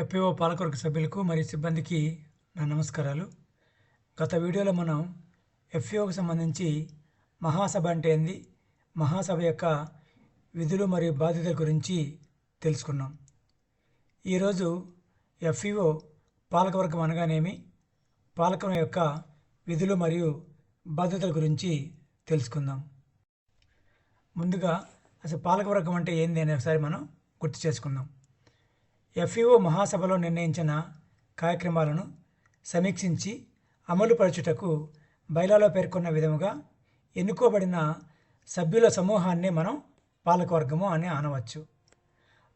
FPO పాలకవర్గ సభ్యులకు మరియు సిబ్బందికి నా నమస్కారాలు. గత వీడియోలో మనం ఎఫ్పిఓకి సంబంధించి మహాసభ అంటే ఏంది, మహాసభ యొక్క విధులు మరియు బాధ్యతల గురించి తెలుసుకున్నాం. ఈరోజు ఎఫ్పిఓ పాలకవర్గం అనగానేమి, పాలకం యొక్క విధులు మరియు బాధ్యతల గురించి తెలుసుకుందాం. ముందుగా అసలు పాలకవర్గం అంటే ఏంది అనే ఒకసారి మనం గుర్తు చేసుకుందాం. ఎఫ్ఈఓ మహాసభలో నిర్ణయించిన కార్యక్రమాలను సమీక్షించి అమలుపరచుటకు బైలాలో పేర్కొన్న విధముగా ఎన్నుకోబడిన సభ్యుల సమూహాన్ని మనం పాలకవర్గము అని అనవచ్చు.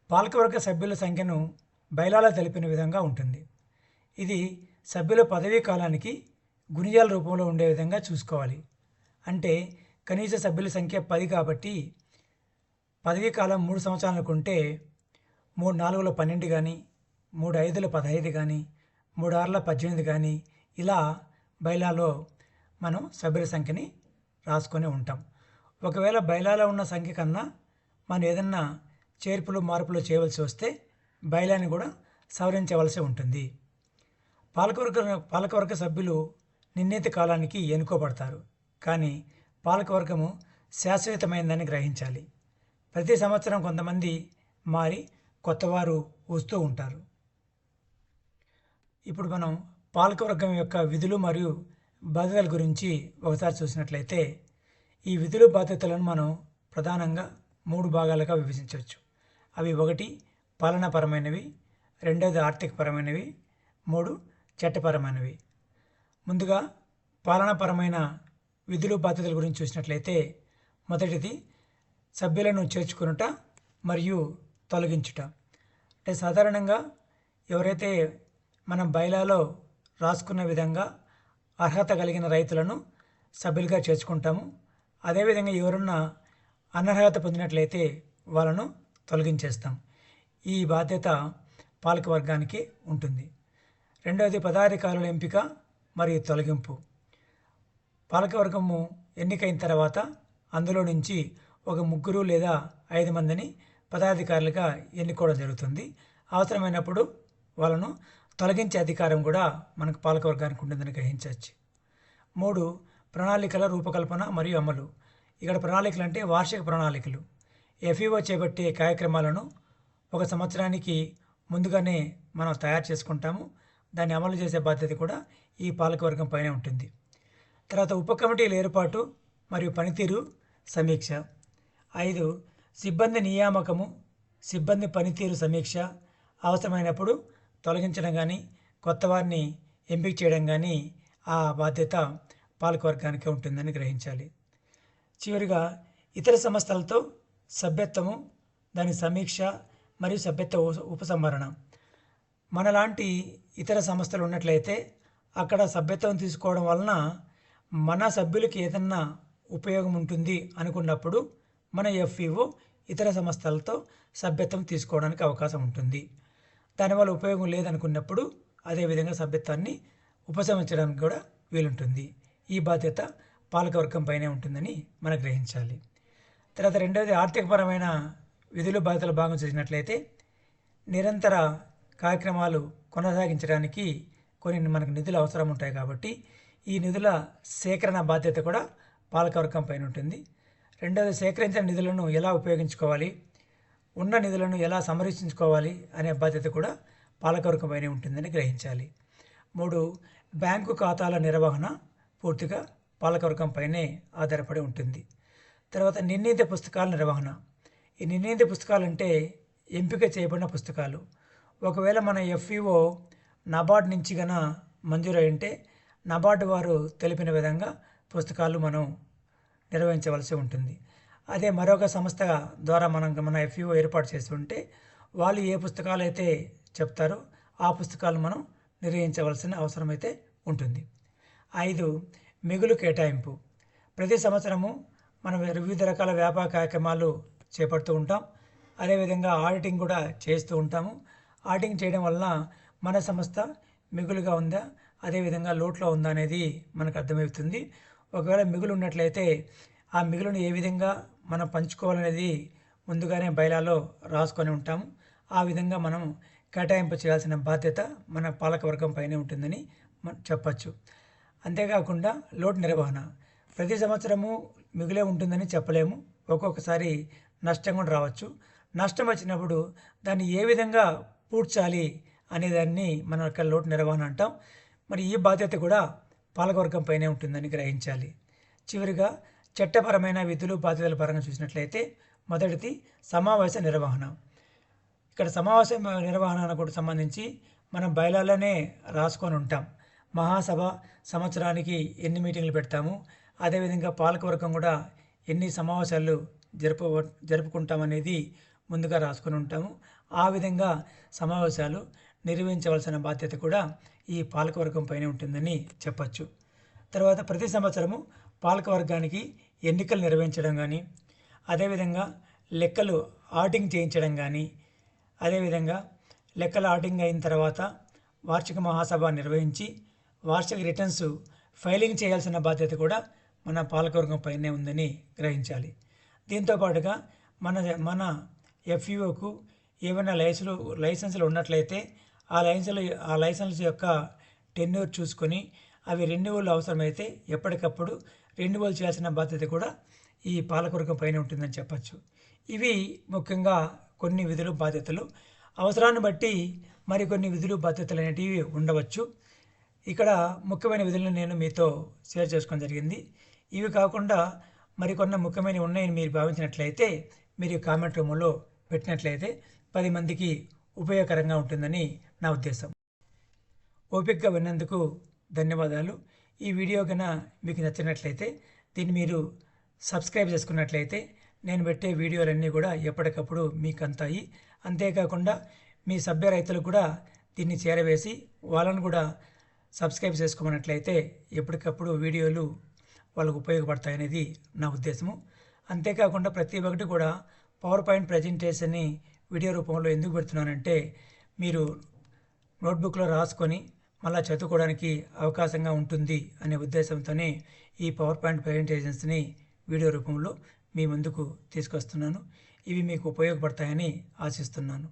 పాలకవర్గ సభ్యుల సంఖ్యను బైలాలో తెలిపిన విధంగా ఉంటుంది. ఇది సభ్యుల పదవీ కాలానికి గుణిజాల రూపంలో ఉండే విధంగా చూసుకోవాలి. అంటే కనీస సభ్యుల సంఖ్య 10 కాబట్టి పదవీ కాలం 3 సంవత్సరాలకు ఉంటే 3 4 12 కానీ, 3 5 15 కానీ, 3 6 18 కానీ, ఇలా బైలాలో మనం సభ్యుల సంఖ్యని రాసుకొని ఉంటాం. ఒకవేళ బైలాలో ఉన్న సంఖ్య కన్నా మనం ఏదన్నా చేర్పులు మార్పులు చేయవలసి వస్తే బైలాని కూడా సవరించవలసి ఉంటుంది. పాలకవర్గ సభ్యులు నిర్ణీత కాలానికి ఎన్నుకోబడతారు. కానీ పాలకవర్గము శాశ్వతమైందని గ్రహించాలి. ప్రతి సంవత్సరం కొంతమంది మారి కొత్తవారు వస్తూ ఉంటారు. ఇప్పుడు మనం పాలకవర్గం యొక్క విధులు మరియు బాధ్యతల గురించి ఒకసారి చూసినట్లయితే, ఈ విధులు బాధ్యతలను మనం ప్రధానంగా 3 భాగాలుగా విభజించవచ్చు. అవి 1 పాలనాపరమైనవి, 2 ఆర్థికపరమైనవి, 3 చట్టపరమైనవి. ముందుగా పాలనాపరమైన విధులు బాధ్యతల గురించి చూసినట్లయితే, మొదటిది సభ్యులను చేర్చుకొనుట మరియు తొలగించుట. అంటే సాధారణంగా ఎవరైతే మనం బైలాలో రాసుకున్న విధంగా అర్హత కలిగిన రైతులను సభ్యులుగా చేర్చుకుంటాము. అదేవిధంగా ఎవరన్నా అనర్హత పొందినట్లయితే వాళ్ళను తొలగించేస్తాం. ఈ బాధ్యత పాలకవర్గానికి ఉంటుంది. రెండవది పదాధికారుల ఎంపిక మరియు తొలగింపు. పాలకవర్గము ఎన్నికైన తర్వాత అందులో నుంచి ఒక 3 లేదా 5 మందిని పదాధికారులుగా ఎన్నుకోవడం జరుగుతుంది. అవసరమైనప్పుడు వాళ్ళను తొలగించే అధికారం కూడా మనకు పాలకవర్గానికి ఉంటుందని గ్రహించవచ్చు. 3 ప్రణాళికల రూపకల్పన మరియు అమలు. ఇక్కడ ప్రణాళికలు అంటే వార్షిక ప్రణాళికలు. ఎఫ్ఈఓ చేపట్టే కార్యక్రమాలను ఒక సంవత్సరానికి ముందుగానే మనం తయారు చేసుకుంటాము. దాన్ని అమలు చేసే బాధ్యత కూడా ఈ పాలకవర్గం పైన ఉంటుంది. తర్వాత ఉప కమిటీల ఏర్పాటు మరియు పనితీరు సమీక్ష. 5 సిబ్బంది నియామకము, సిబ్బంది పనితీరు సమీక్ష. అవసరమైనప్పుడు తొలగించడం కానీ, కొత్త వారిని ఎంపిక చేయడం కానీ ఆ బాధ్యత పాలకవర్గానికి ఉంటుందని గ్రహించాలి. చివరిగా ఇతర సంస్థలతో సభ్యత్వము, దాని సమీక్ష మరియు సభ్యత్వ ఉపసంహరణ. మనలాంటి ఇతర సంస్థలు ఉన్నట్లయితే అక్కడ సభ్యత్వం తీసుకోవడం వలన మన సభ్యులకి ఏదన్నా ఉపయోగం ఉంటుంది అనుకున్నప్పుడు మన ఎఫ్ఈఓ ఇతర సంస్థలతో సభ్యత్వం తీసుకోవడానికి అవకాశం ఉంటుంది. దానివల్ల ఉపయోగం లేదనుకున్నప్పుడు అదేవిధంగా సభ్యత్వాన్ని ఉపసంహరించడానికి కూడా వీలుంటుంది. ఈ బాధ్యత పాలకవర్గం పైనే ఉంటుందని మనం గ్రహించాలి. తర్వాత రెండవది ఆర్థికపరమైన విధులు బాధ్యతల భాగం చేసినట్లయితే, నిరంతర కార్యక్రమాలు కొనసాగించడానికి కొన్ని మనకు నిధులు అవసరం ఉంటాయి కాబట్టి ఈ నిధుల సేకరణ బాధ్యత కూడా పాలకవర్గం పైన ఉంటుంది. రెండవది సేకరించిన నిధులను ఎలా ఉపయోగించుకోవాలి, ఉన్న నిధులను ఎలా సంరక్షించుకోవాలి అనే బాధ్యత కూడా పాలకవర్గం పైనే ఉంటుందని గ్రహించాలి. 3 బ్యాంకు ఖాతాల నిర్వహణ పూర్తిగా పాలకవర్గం పైనే ఆధారపడి ఉంటుంది. తర్వాత నిర్ణీత పుస్తకాల నిర్వహణ. ఈ నిర్ణీత పుస్తకాలు అంటే ఎంపిక చేయబడిన పుస్తకాలు. ఒకవేళ మన ఎఫ్ఈఓ నబార్డ్ నుంచి గన మంజూరు ఉంటే నబార్డు వారు తెలిపిన విధంగా పుస్తకాలు మనం నిర్వహించవలసి ఉంటుంది. అదే మరొక సంస్థ ద్వారా మన ఎఫ్ఈఓ ఏర్పాటు చేసి ఉంటే వాళ్ళు ఏ పుస్తకాలు అయితే చెప్తారో ఆ పుస్తకాలు మనం నిర్వహించవలసిన అవసరం అయితే ఉంటుంది. 5 మిగులు కేటాయింపు. ప్రతి సంవత్సరము మనం వివిధ రకాల వ్యాపార కార్యక్రమాలు చేపడుతూ ఉంటాం. అదేవిధంగా ఆడిటింగ్ కూడా చేస్తూ ఉంటాము. ఆడిటింగ్ చేయడం వలన మన సంస్థ మిగులుగా ఉందా, అదేవిధంగా లోట్లో ఉందా అనేది మనకు అర్థమవుతుంది. ఒకవేళ మిగులు ఉన్నట్లయితే ఆ మిగులును ఏ విధంగా మనం పంచుకోవాలనేది ముందుగానే బైలాలో రాసుకొని ఉంటాము. ఆ విధంగా మనం కేటాయింపు చేయాల్సిన బాధ్యత మన పాలకవర్గం పైనే ఉంటుందని మనం చెప్పచ్చు. అంతేకాకుండా లోటు నిర్వహణ ప్రతి సంవత్సరము మిగిలే ఉంటుందని చెప్పలేము. ఒక్కొక్కసారి నష్టం కూడా రావచ్చు. నష్టం వచ్చినప్పుడు దాన్ని ఏ విధంగా పూడ్చాలి అనేదాన్ని మన యొక్క లోటు నిర్వహణ అంటాం. మరి ఈ బాధ్యత కూడా పాలకవర్గం పైనే ఉంటుందని గ్రహించాలి. చివరిగా చట్టపరమైన విధులు బాధ్యతల పరంగా చూసినట్లయితే మొదటిది సమావేశ నిర్వహణ. ఇక్కడ సమావేశ నిర్వహణకు సంబంధించి మనం బయలాలోనే రాసుకొని ఉంటాం. మహాసభ సంవత్సరానికి ఎన్ని మీటింగ్లు పెడతాము, అదేవిధంగా పాలకవర్గం కూడా ఎన్ని సమావేశాలు జరుపుకుంటామనేది ముందుగా రాసుకొని ఉంటాము. ఆ విధంగా సమావేశాలు నిర్వహించవలసిన బాధ్యత కూడా ఈ పాలకవర్గం పైన ఉంటుందని చెప్పచ్చు. తర్వాత ప్రతి సంవత్సరము పాలకవర్గానికి ఎన్నికలు నిర్వహించడం కానీ, అదేవిధంగా లెక్కలు ఆడిటింగ్ చేయించడం కానీ, అదేవిధంగా లెక్కల ఆడిటింగ్ అయిన తర్వాత వార్షిక మహాసభ నిర్వహించి వార్షిక రిటర్న్స్ ఫైలింగ్ చేయాల్సిన బాధ్యత కూడా మన పాలకవర్గం పైనే ఉందని గ్రహించాలి. దీంతో పాటుగా మన ఎఫ్ఈఓకు ఏమైనా లైసెన్సులు ఉన్నట్లయితే ఆ లైసెన్స్ యొక్క టెన్యూర్ చూసుకొని అవి రెన్యువల్ అవసరమైతే ఎప్పటికప్పుడు రెన్యువల్ చేయాల్సిన బాధ్యత కూడా ఈ పాలకవర్గం పైన ఉంటుందని చెప్పచ్చు. ఇవి ముఖ్యంగా కొన్ని విధులు బాధ్యతలు. అవసరాన్ని బట్టి మరికొన్ని విధులు బాధ్యతలు అనేటివి ఉండవచ్చు. ఇక్కడ ముఖ్యమైన విధులను నేను మీతో షేర్ చేసుకోవడం జరిగింది. ఇవి కాకుండా మరికొన్ని ముఖ్యమైనవి ఉన్నాయని మీరు భావించినట్లయితే మీరు కామెంట్ రూమ్లో పెట్టినట్లయితే 10 మందికి ఉపయోగకరంగా ఉంటుందని నా ఉద్దేశం. ఓపికగా విన్నందుకు ధన్యవాదాలు. ఈ వీడియో కన్నా మీకు నచ్చినట్లయితే దీన్ని మీరు సబ్స్క్రైబ్ చేసుకున్నట్లయితే నేను పెట్టే వీడియోలన్నీ కూడా ఎప్పటికప్పుడు మీకు అందుతాయి. అంతేకాకుండా మీ సభ్య రైతులకు కూడా దీన్ని చేరవేసి వాళ్ళను కూడా సబ్స్క్రైబ్ చేసుకోమన్నట్లయితే ఎప్పటికప్పుడు వీడియోలు వాళ్ళకు ఉపయోగపడతాయనేది నా ఉద్దేశము. అంతేకాకుండా ప్రతి ఒక్కటి కూడా పవర్ పాయింట్ ప్రజెంటేషన్ని వీడియో రూపంలో ఎందుకు పెడుతున్నానంటే మీరు నోట్బుక్లో రాసుకొని మళ్ళీ చదువుకోవడానికి అవకాశంగా ఉంటుంది అనే ఉద్దేశంతోనే ఈ పవర్ పాయింట్ ప్రజెంటేషన్స్ని వీడియో రూపంలో మీ ముందుకు తీసుకొస్తున్నాను. ఇవి మీకు ఉపయోగపడతాయని ఆశిస్తున్నాను.